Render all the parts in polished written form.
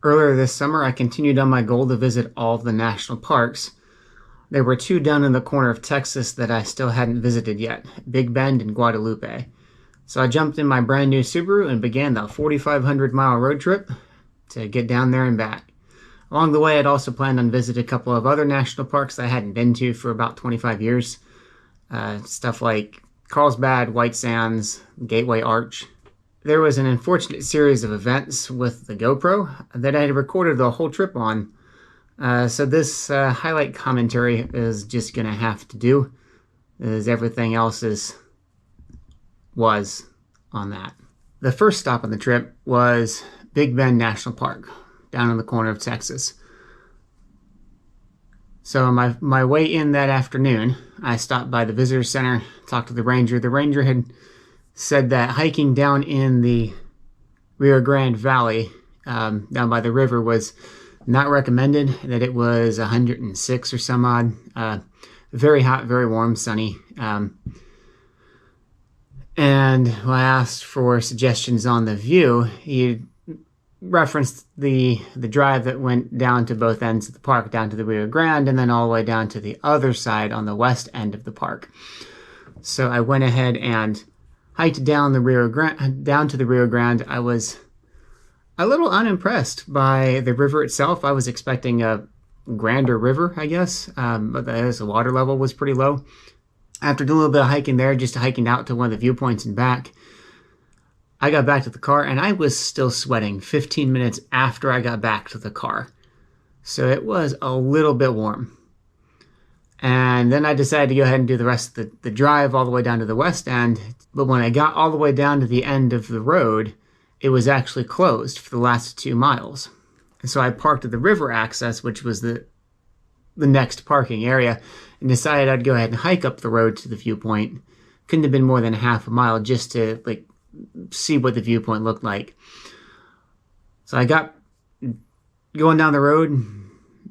Earlier this summer, I continued on my goal to visit all of the national parks. There were two down in the corner of Texas that I still hadn't visited yet, Big Bend and Guadalupe. So I jumped in my brand new Subaru and began the 4,500-mile road trip to get down there and back. Along the way, I'd also planned on visiting a couple of other national parks I hadn't been to for about 25 years. Stuff like Carlsbad, White Sands, Gateway Arch. There was an unfortunate series of events with the GoPro that I had recorded the whole trip on. So this highlight commentary is just going to have to do, as everything else was on that. The first stop on the trip was Bigbend National Park, down in the corner of Texas. So on my way in that afternoon, I stopped by the visitor center, talked to the ranger. The ranger had said that hiking down in the Rio Grande Valley, down by the river, was not recommended, that it was 106 or some odd. Very hot, very warm, sunny. And when I asked for suggestions on the view, he referenced the drive that went down to both ends of the park, down to the Rio Grande, and then all the way down to the other side on the west end of the park. So I went ahead and hiked down to the Rio Grande. I was a little unimpressed by the river itself. I was expecting a grander river, I guess, but the water level was pretty low. After doing a little bit of hiking there, just hiking out to one of the viewpoints and back, I got back to the car and I was still sweating 15 minutes after I got back to the car. So it was a little bit warm. And then I decided to go ahead and do the rest of the drive all the way down to the west end. But when I got all the way down to the end of the road, it was actually closed for the last 2 miles. And so I parked at the river access, which was the next parking area, and decided I'd go ahead and hike up the road to the viewpoint. Couldn't have been more than a half a mile just to see what the viewpoint looked like. So I got going down the road,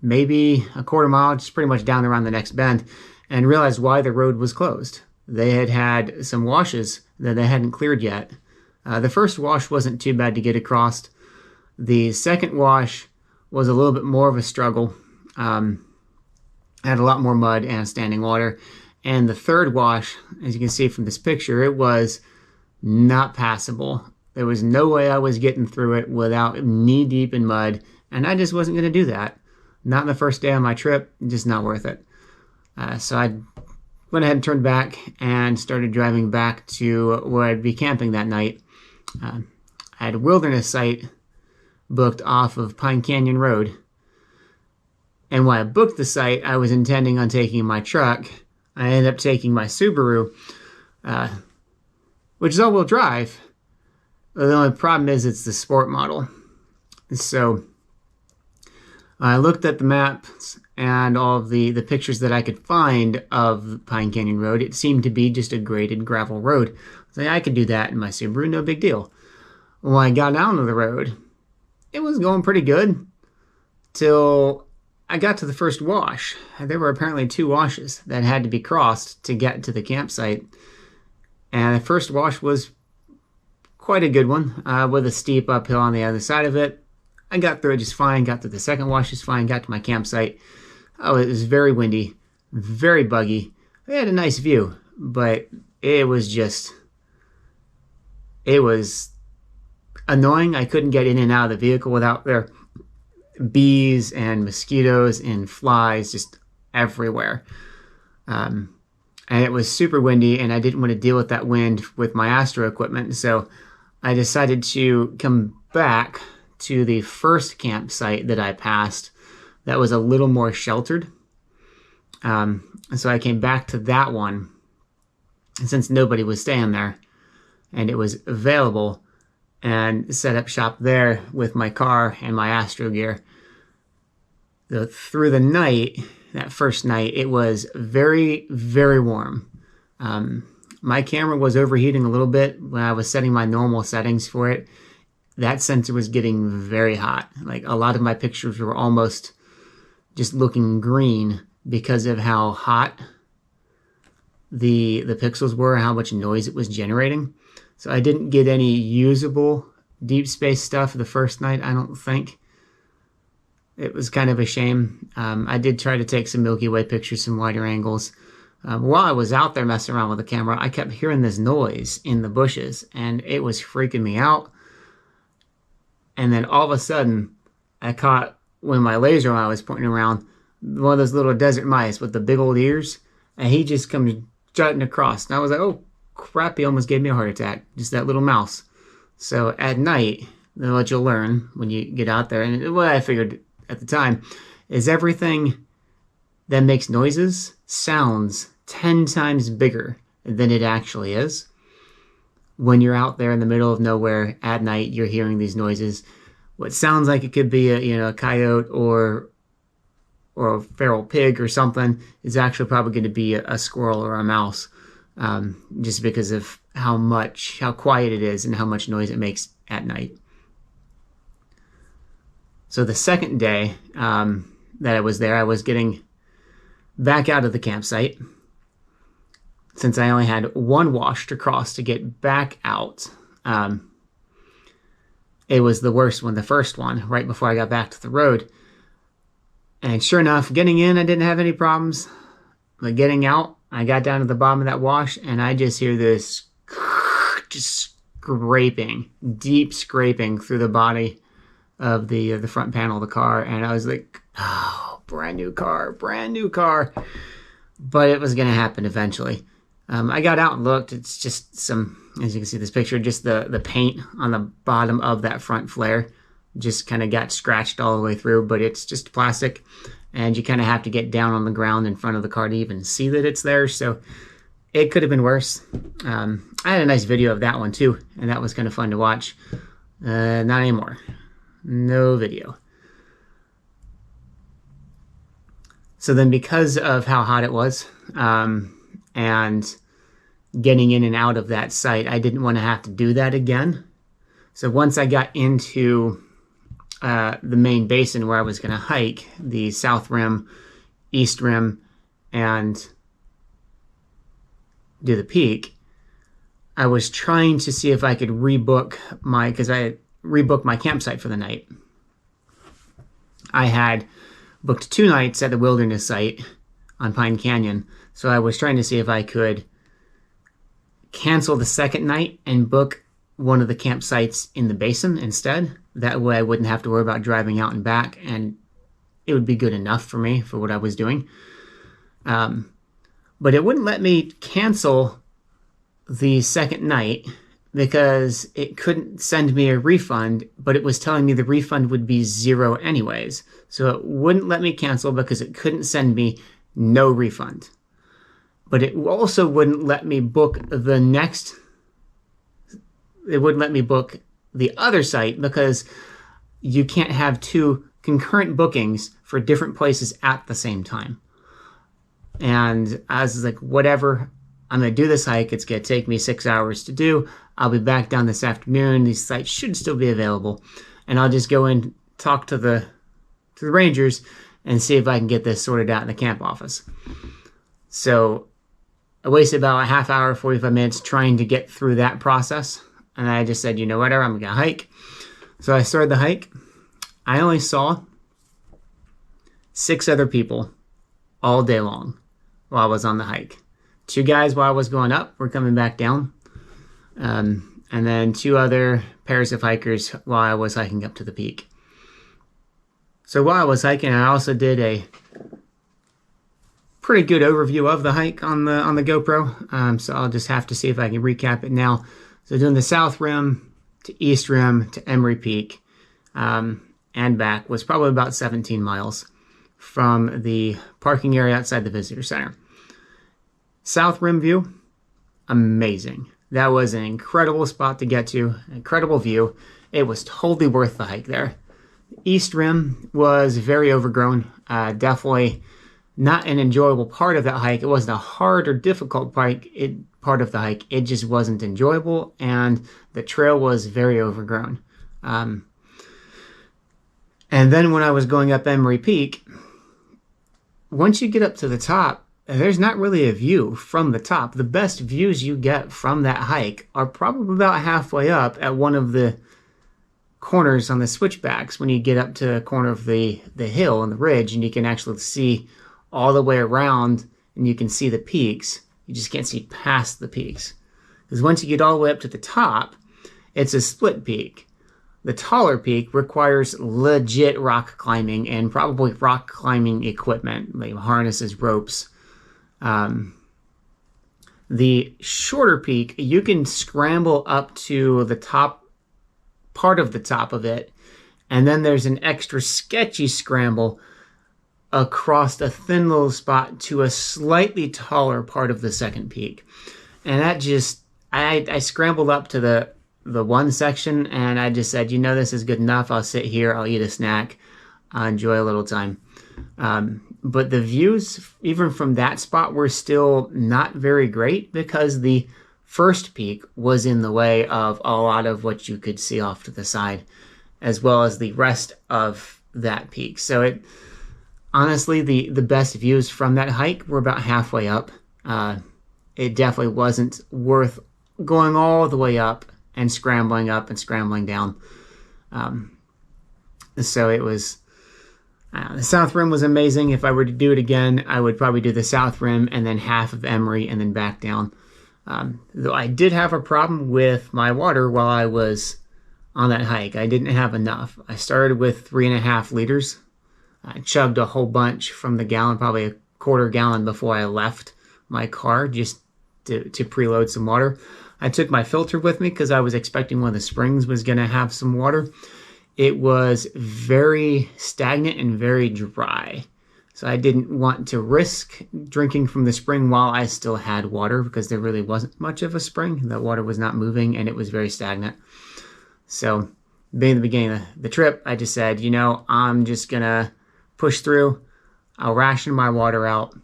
maybe a quarter mile, just pretty much down around the next bend, and realized why the road was closed. They had some washes that they hadn't cleared yet. The first wash wasn't too bad to get across. The second wash was a little bit more of a struggle. Had a lot more mud and standing water. And the third wash, as you can see from this picture, it was not passable. There was no way I was getting through it without knee deep in mud, and I just wasn't going to do that. Not the first day of my trip, just not worth it. So I went ahead and turned back and started driving back to where I'd be camping that night. I had a wilderness site booked off of Pine Canyon Road. And when I booked the site, I was intending on taking my truck. I ended up taking my Subaru, which is all-wheel drive. The only problem is it's the sport model. So I looked at the maps and all of the pictures that I could find of Pine Canyon Road. It seemed to be just a graded gravel road. So I could do that in my Subaru, no big deal. When I got down to the road, it was going pretty good till I got to the first wash. There were apparently 2 washes that had to be crossed to get to the campsite. And the first wash was quite a good one, with a steep uphill on the other side of it. I got through it just fine, got to the second wash just fine, got to my campsite. Oh, it was very windy, very buggy. I had a nice view, but it was annoying. I couldn't get in and out of the vehicle without there bees and mosquitoes and flies just everywhere. And it was super windy, and I didn't want to deal with that wind with my Astro equipment. So I decided to come back to the first campsite that I passed that was a little more sheltered. So I came back to that one, and since nobody was staying there and it was available, and set up shop there with my car and my Astro gear. Through the night, that first night, it was very, very warm. My camera was overheating a little bit when I was setting my normal settings for it. That sensor was getting very hot. Like, a lot of my pictures were almost just looking green because of how hot the pixels were, how much noise it was generating. So I didn't get any usable deep space stuff the first night, I don't think. It was kind of a shame. I did try to take some Milky Way pictures, some wider angles. While I was out there messing around with the camera, I kept hearing this noise in the bushes, and it was freaking me out. And then all of a sudden, I caught, when my laser eye was pointing around, one of those little desert mice with the big old ears, and he just comes jutting across. And I was like, oh crap, he almost gave me a heart attack. Just that little mouse. So at night, what you'll learn when you get out there, and what I figured at the time, is everything that makes noises sounds 10 times bigger than it actually is. When you're out there in the middle of nowhere at night, you're hearing these noises. What sounds like it could be a coyote or a feral pig or something is actually probably going to be a squirrel or a mouse, just because of how quiet it is and how much noise it makes at night. So the second day that I was there, I was getting back out of the campsite. Since I only had one wash to cross to get back out, it was the worst one, the first one, right before I got back to the road. And sure enough, getting in, I didn't have any problems. But getting out, I got down to the bottom of that wash, and I just hear this just scraping, deep scraping through the body of the front panel of the car. And I was like, oh, brand new car. But it was going to happen eventually. I got out and looked. It's just some, as you can see this picture, just the paint on the bottom of that front flare just kind of got scratched all the way through, but it's just plastic, and you kind of have to get down on the ground in front of the car to even see that it's there. So it could have been worse. I had a nice video of that one too, and that was kind of fun to watch. Not anymore. No video. So then, because of how hot it was, and getting in and out of that site, I didn't want to have to do that again. So once I got into the main basin where I was going to hike, the South Rim, East Rim, and do the peak, I was trying to see if I could because I had rebooked my campsite for the night. I had booked 2 nights at the wilderness site on Pine Canyon, so I was trying to see if I could cancel the second night and book one of the campsites in the basin instead. That way I wouldn't have to worry about driving out and back, and it would be good enough for me for what I was doing. But it wouldn't let me cancel the second night because it couldn't send me a refund, but it was telling me the refund would be 0 anyways. So it wouldn't let me cancel because it couldn't send me no refund. But it also wouldn't let me book it wouldn't let me book the other site because you can't have 2 concurrent bookings for different places at the same time. And I was like, whatever, I'm going to do this hike. It's going to take me 6 hours to do. I'll be back down this afternoon. These sites should still be available. And I'll just go and talk to the rangers and see if I can get this sorted out in the camp office. So I wasted about a half hour, 45 minutes trying to get through that process. And I just said, you know, whatever, I'm going to hike. So I started the hike. I only saw 6 other people all day long while I was on the hike. 2 guys while I was going up were coming back down. And then 2 other pairs of hikers while I was hiking up to the peak. So while I was hiking, I also did a pretty good overview of the hike on the GoPro. So I'll just have to see if I can recap it now. So doing the South Rim to East Rim to Emery Peak and back was probably about 17 miles from the parking area outside the visitor center. South Rim view, amazing. That was an incredible spot to get to, an incredible view. It was totally worth the hike there. East Rim was very overgrown, definitely not an enjoyable part of that hike. It wasn't a hard or difficult part of the hike. It just wasn't enjoyable, and the trail was very overgrown. And then when I was going up Emery Peak, once you get up to the top, there's not really a view from the top. The best views you get from that hike are probably about halfway up at one of the corners on the switchbacks when you get up to a corner of the hill and the ridge, and you can actually see all the way around, and you can see the peaks. You just can't see past the peaks. Because once you get all the way up to the top, it's a split peak. The taller peak requires legit rock climbing and probably rock climbing equipment, like harnesses, ropes. The shorter peak, you can scramble up to the top part of the top of it, and then there's an extra sketchy scramble across a thin little spot to a slightly taller part of the second peak. And that just, I scrambled up to the one section, and I just said, this is good enough. I'll sit here, I'll eat a snack, I'll enjoy a little time. But the views, even from that spot, were still not very great because the first peak was in the way of a lot of what you could see off to the side, as well as the rest of that peak. So it honestly, the best views from that hike were about halfway up. It definitely wasn't worth going all the way up and scrambling down. So it was... the South Rim was amazing. If I were to do it again, I would probably do the South Rim and then half of Emory and then back down. Though I did have a problem with my water while I was on that hike. I didn't have enough. I started with 3.5 liters. I chugged a whole bunch from the gallon, probably a quarter gallon before I left my car just to preload some water. I took my filter with me because I was expecting one of the springs was going to have some water. It was very stagnant and very dry. So I didn't want to risk drinking from the spring while I still had water because there really wasn't much of a spring. The water was not moving and it was very stagnant. So being the beginning of the trip, I just said, I'm just going to push through. I'll ration my water out.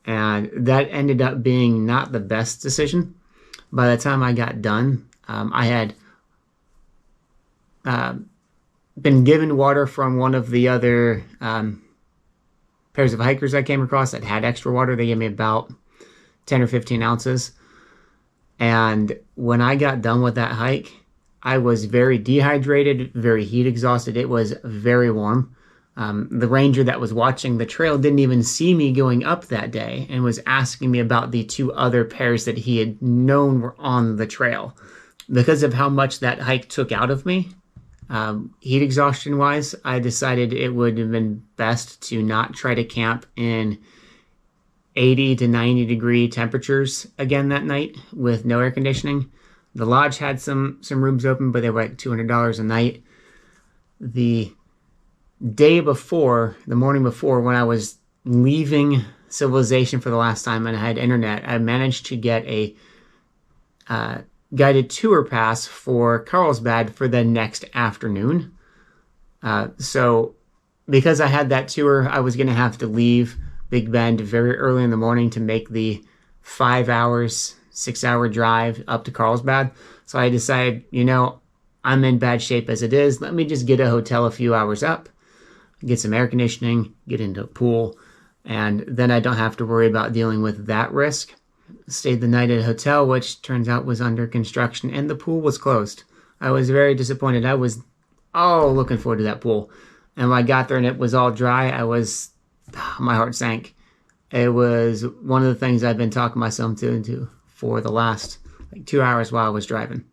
And that ended up being not the best decision. By the time I got done, I had been given water from one of the other pairs of hikers I came across that had extra water. They gave me about 10 or 15 ounces. And when I got done with that hike, I was very dehydrated, very heat exhausted. It was very warm. The ranger that was watching the trail didn't even see me going up that day and was asking me about the 2 other pairs that he had known were on the trail. Because of how much that hike took out of me, heat exhaustion wise, I decided it would have been best to not try to camp in 80 to 90 degree temperatures again that night with no air conditioning. The lodge had some rooms open, but they were like $200 a night. The day before, the morning before, when I was leaving civilization for the last time and I had internet, I managed to get a guided tour pass for Carlsbad for the next afternoon. So because I had that tour, I was going to have to leave Big Bend very early in the morning to make the 5 hours, 6 hour drive up to Carlsbad. So I decided, I'm in bad shape as it is. Let me just get a hotel a few hours up, get some air conditioning, get into a pool, and then I don't have to worry about dealing with that risk. Stayed the night at a hotel, which turns out was under construction, and the pool was closed. I was very disappointed. I was looking forward to that pool. And when I got there and it was all dry, my heart sank. It was one of the things I've been talking myself into for the last 2 hours while I was driving.